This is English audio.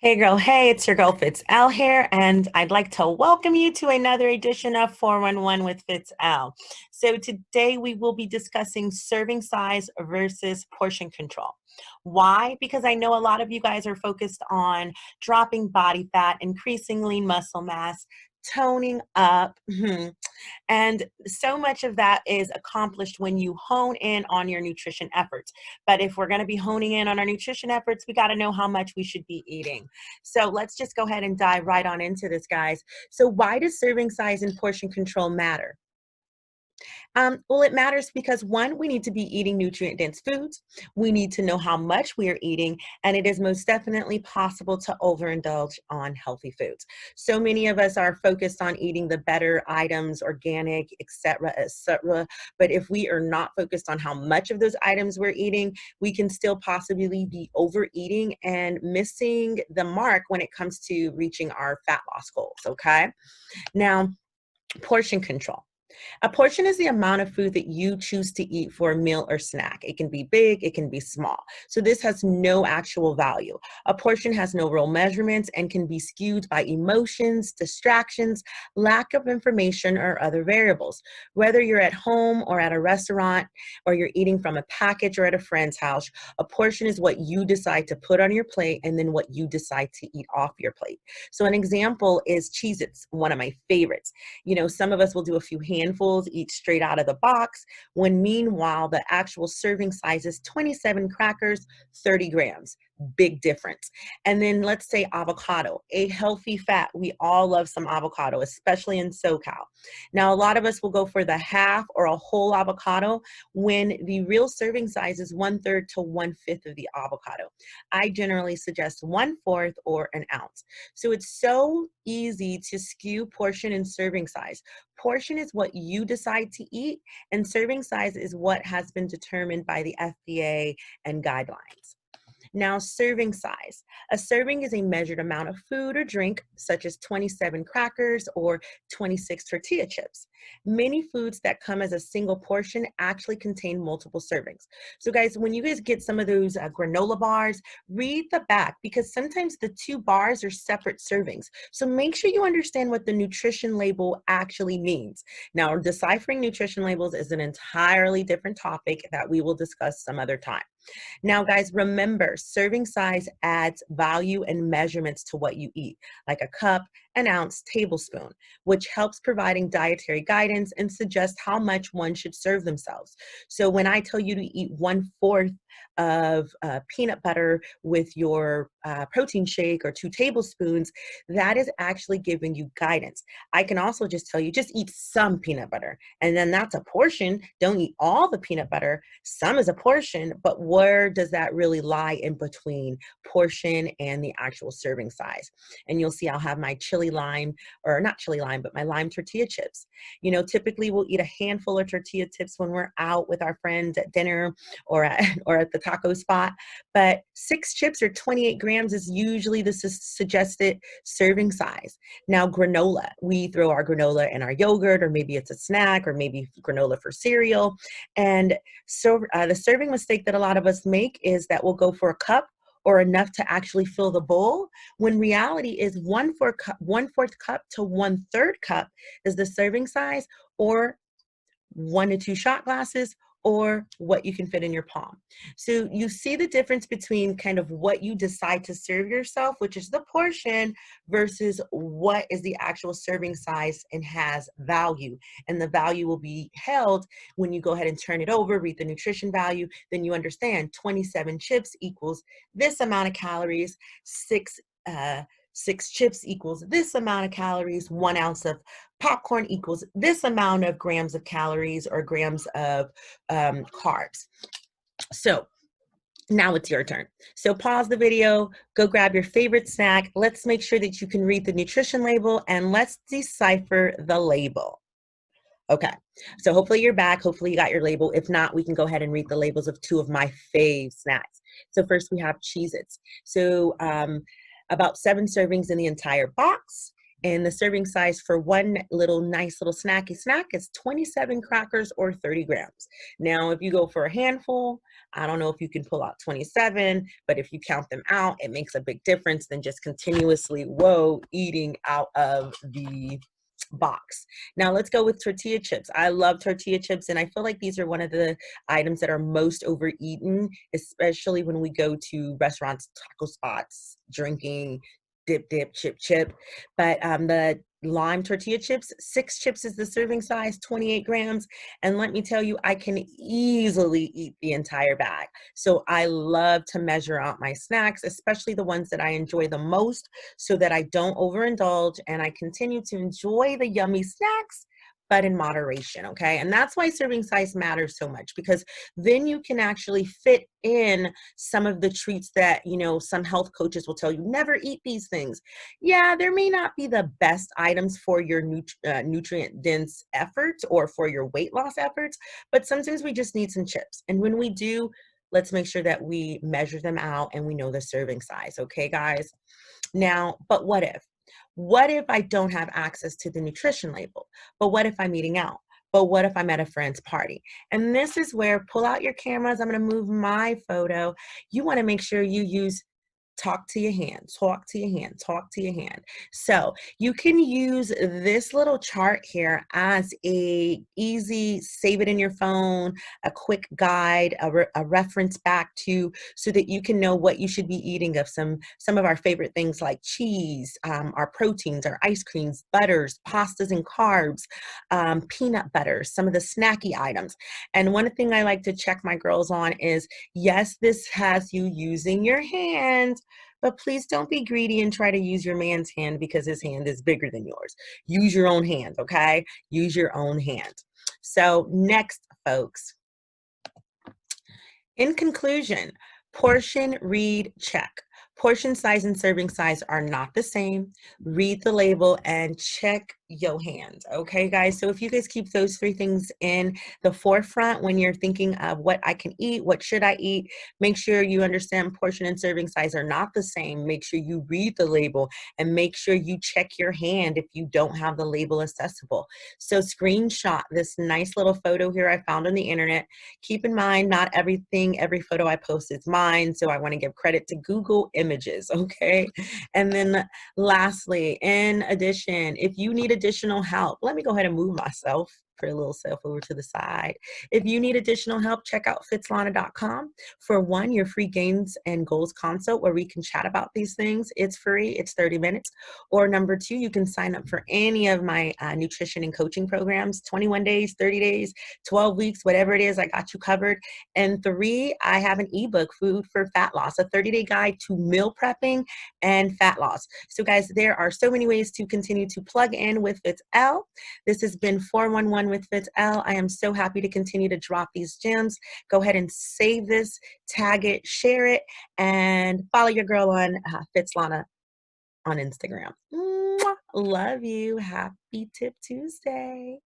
Hey girl, hey, it's your girl Fitz L here, and I'd like to welcome you to another edition of 411 with Fitz L. So today we will be discussing serving size versus portion control. Why? Because I know a lot of you guys are focused on dropping body fat, increasing lean muscle mass, toning up. And so much of that is accomplished when you hone in on your nutrition efforts. But if we're going to be honing in on our nutrition efforts, we got to know how much we should be eating. So let's just go ahead and dive right on into this, guys. So, why does serving size and portion control matter? Well, it matters because one, we need to be eating nutrient dense foods. We need to know how much we are eating, and it is most definitely possible to overindulge on healthy foods. So many of us are focused on eating the better items, organic, etc., etc. But if we are not focused on how much of those items we're eating, we can still possibly be overeating and missing the mark when it comes to reaching our fat loss goals. Okay. Now, portion control. A portion is the amount of food that you choose to eat for a meal or snack. It can be big, it can be small. So this has no actual value. A portion has no real measurements and can be skewed by emotions, distractions, lack of information, or other variables. Whether you're at home or at a restaurant, or you're eating from a package or at a friend's house, a portion is what you decide to put on your plate and then what you decide to eat off your plate. So an example is Cheez-Its, one of my favorites. Some of us will do a few handfuls, eat straight out of the box, when meanwhile, the actual serving size is 27 crackers, 30 grams. Big difference. And then let's say avocado, a healthy fat. We all love some avocado, especially in SoCal. Now, a lot of us will go for the half or a whole avocado when the real serving size is 1/3 to 1/5 of the avocado. I generally suggest 1/4 or an ounce. So it's so easy to skew portion and serving size. Portion is what you decide to eat, and serving size is what has been determined by the FDA and guidelines. Now, serving size. A serving is a measured amount of food or drink, such as 27 crackers or 26 tortilla chips. Many foods that come as a single portion actually contain multiple servings. So, guys, when you guys get some of those granola bars, read the back because sometimes the two bars are separate servings. So, make sure you understand what the nutrition label actually means. Now, deciphering nutrition labels is an entirely different topic that we will discuss some other time. Now, guys, remember, serving size adds value and measurements to what you eat, like a cup, an ounce, tablespoon, which helps providing dietary guidance and suggest how much one should serve themselves. So when I tell you to eat 1/4 of peanut butter with your protein shake or 2 tablespoons, that is actually giving you guidance. I can also just tell you, just eat some peanut butter, and then that's a portion. Don't eat all the peanut butter. Some is a portion, but where does that really lie in between portion and the actual serving size? And you'll see I'll have my chili lime, or not chili lime, but my lime tortilla chips. Typically we'll eat a handful of tortilla chips when we're out with our friends at dinner or at, or at the taco spot. But 6 chips or 28 grams is usually the suggested serving size. Now, granola, we throw our granola in our yogurt, or maybe it's a snack, or maybe granola for cereal. And so the serving mistake that a lot of us make is that we'll go for a cup or enough to actually fill the bowl, when reality is 1/4 cup to 1/3 cup is the serving size, or 1 to 2 shot glasses, or what you can fit in your palm. So you see the difference between kind of what you decide to serve yourself, which is the portion, versus what is the actual serving size and has value. And the value will be held when you go ahead and turn it over, read the nutrition value, then you understand 27 chips equals this amount of calories, uh, 6 chips equals this amount of calories, 1 ounce of popcorn equals this amount of grams of calories or grams of carbs. So now it's your turn. So pause the video, go grab your favorite snack. Let's make sure that you can read the nutrition label, and let's decipher the label. Okay, so hopefully you're back. Hopefully you got your label. If not, we can go ahead and read the labels of 2 of my fave snacks. So first we have Cheez-Its. So about 7 servings in the entire box. And the serving size for one little nice little snacky snack is 27 crackers or 30 grams. Now, if you go for a handful, I don't know if you can pull out 27, but if you count them out, it makes a big difference than just continuously, eating out of the box. Now let's go with tortilla chips. I love tortilla chips, and I feel like these are one of the items that are most overeaten, especially when we go to restaurants, taco spots, drinking, dip, chip. But the lime tortilla chips, 6 chips is the serving size, 28 grams. And let me tell you, I can easily eat the entire bag. So I love to measure out my snacks, especially the ones that I enjoy the most, so that I don't overindulge and I continue to enjoy the yummy snacks, but in moderation, okay? And that's why serving size matters so much, because then you can actually fit in some of the treats that, some health coaches will tell you, never eat these things. Yeah, there may not be the best items for your nutrient dense efforts or for your weight loss efforts, but sometimes we just need some chips. And when we do, let's make sure that we measure them out and we know the serving size, okay, guys? Now, but what if? What if I don't have access to the nutrition label? But what if I'm eating out? But what if I'm at a friend's party? And this is where, pull out your cameras. I'm going to move my photo. You want to make sure you use talk to your hand, talk to your hand, talk to your hand. So you can use this little chart here as a easy, save it in your phone, a quick guide, a reference back to, so that you can know what you should be eating of some of our favorite things like cheese, our proteins, our ice creams, butters, pastas and carbs, peanut butter, some of the snacky items. And one thing I like to check my girls on is, yes, this has you using your hands, but please don't be greedy and try to use your man's hand because his hand is bigger than yours. Use your own hand, okay? Use your own hand. So next, folks, in conclusion, portion, read, check. Portion size and serving size are not the same. Read the label and check your hand. Okay, guys? So if you guys keep those 3 things in the forefront when you're thinking of what I can eat, what should I eat, make sure you understand portion and serving size are not the same. Make sure you read the label and make sure you check your hand if you don't have the label accessible. So screenshot this nice little photo here I found on the internet. Keep in mind, not every photo I post is mine, so I want to give credit to Google Images, okay? And then lastly, in addition, if you need additional help, let me go ahead and move myself for a little self over to the side. If you need additional help, check out fitslana.com. For one, your free gains and goals consult where we can chat about these things. It's free, it's 30 minutes. Or number 2, you can sign up for any of my nutrition and coaching programs, 21 days, 30 days, 12 weeks, whatever it is, I got you covered. And 3, I have an ebook, Food for Fat Loss, a 30-day guide to meal prepping and fat loss. So guys, there are so many ways to continue to plug in with FitL. This has been 411 with FitL. I am so happy to continue to drop these gems. Go ahead and save this, tag it, share it, and follow your girl on Fitslana on Instagram. Mwah! Love you. Happy Tip Tuesday.